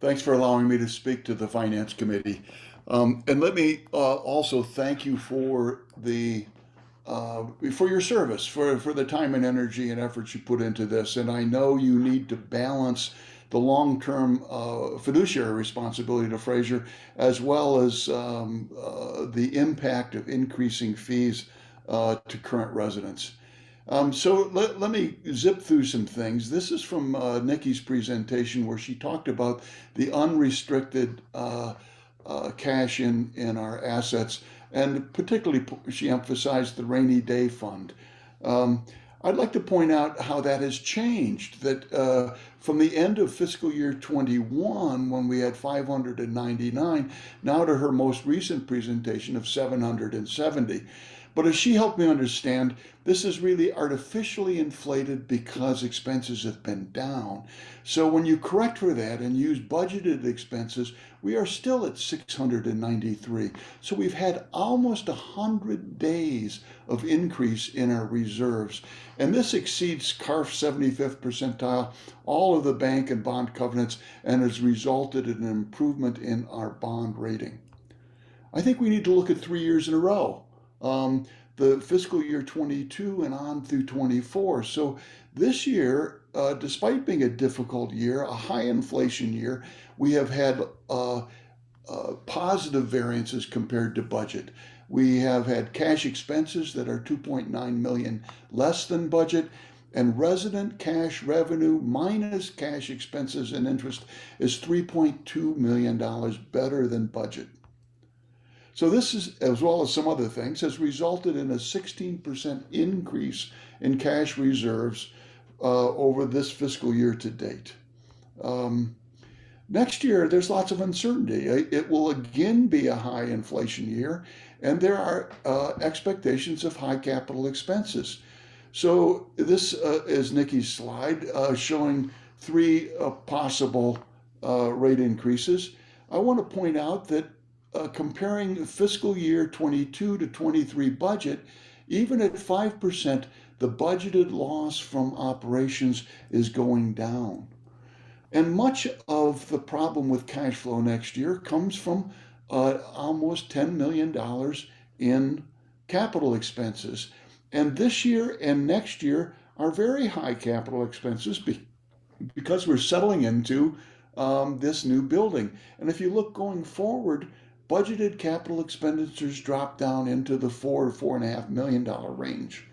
Thanks for allowing me to speak to the Finance Committee. And let me also thank you for your service, for the time and energy and efforts you put into this. And I know you need to balance the long-term fiduciary responsibility to Frasier, as well as the impact of increasing fees to current residents. So let me zip through some things. This is from Nikki's presentation where she talked about the unrestricted cash in our assets, and particularly she emphasized the rainy day fund. Um, I'd like to point out how that has changed. That from the end of fiscal year 21, when we had 599, now to her most recent presentation of 770. But as she helped me understand, this is really artificially inflated because expenses have been down. So when you correct for that and use budgeted expenses, we are still at 693. So we've had almost 100 days of increase in our reserves. And this exceeds CARF's 75th percentile, all of the bank and bond covenants, and has resulted in an improvement in our bond rating. I think we need to look at 3 years in a row. The fiscal year 22 and on through 24. So this year, despite being a difficult year, a high inflation year, we have had positive variances compared to budget. We have had cash expenses that are 2.9 million less than budget, and resident cash revenue minus cash expenses and interest is $3.2 million better than budget. So this is, as well as some other things, has resulted in a 16% increase in cash reserves over this fiscal year to date. Next year, there's lots of uncertainty. It will again be a high inflation year, and there are expectations of high capital expenses. So this is Nikki's slide showing three possible rate increases. I want to point out that comparing fiscal year 22 to 23 budget, even at 5%, the budgeted loss from operations is going down. And much of the problem with cash flow next year comes from almost $10 million in capital expenses. And this year and next year are very high capital expenses because we're settling into this new building. And if you look going forward, budgeted capital expenditures drop down into the $4 to $4.5 million range.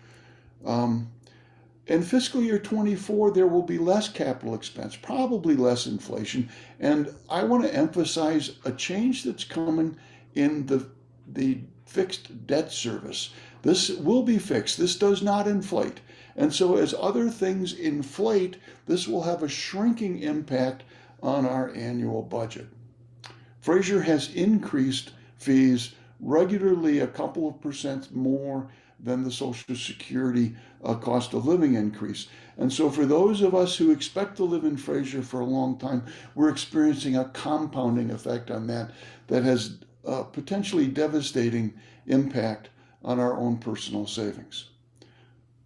In fiscal year 24, there will be less capital expense, probably less inflation. And I want to emphasize a change that's coming in the fixed debt service. This will be fixed. This does not inflate. And so as other things inflate, this will have a shrinking impact on our annual budget. Frasier has increased fees regularly a couple of percent more than the Social Security cost of living increase. And so for those of us who expect to live in Frasier for a long time, we're experiencing a compounding effect on that has potentially devastating impact on our own personal savings.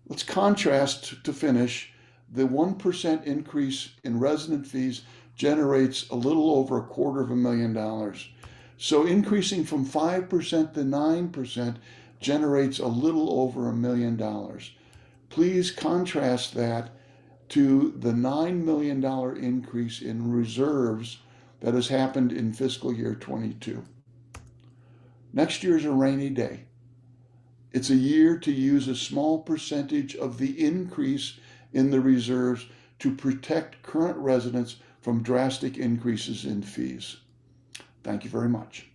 Let's contrast to finish. The 1% increase in resident fees generates a little over $250,000. So increasing from 5% to 9% generates a little over $1 million. Please contrast that to the $9 million increase in reserves that has happened in fiscal year 22. Next year's a rainy day. It's a year to use a small percentage of the increase in the reserves to protect current residents from drastic increases in fees. Thank you very much.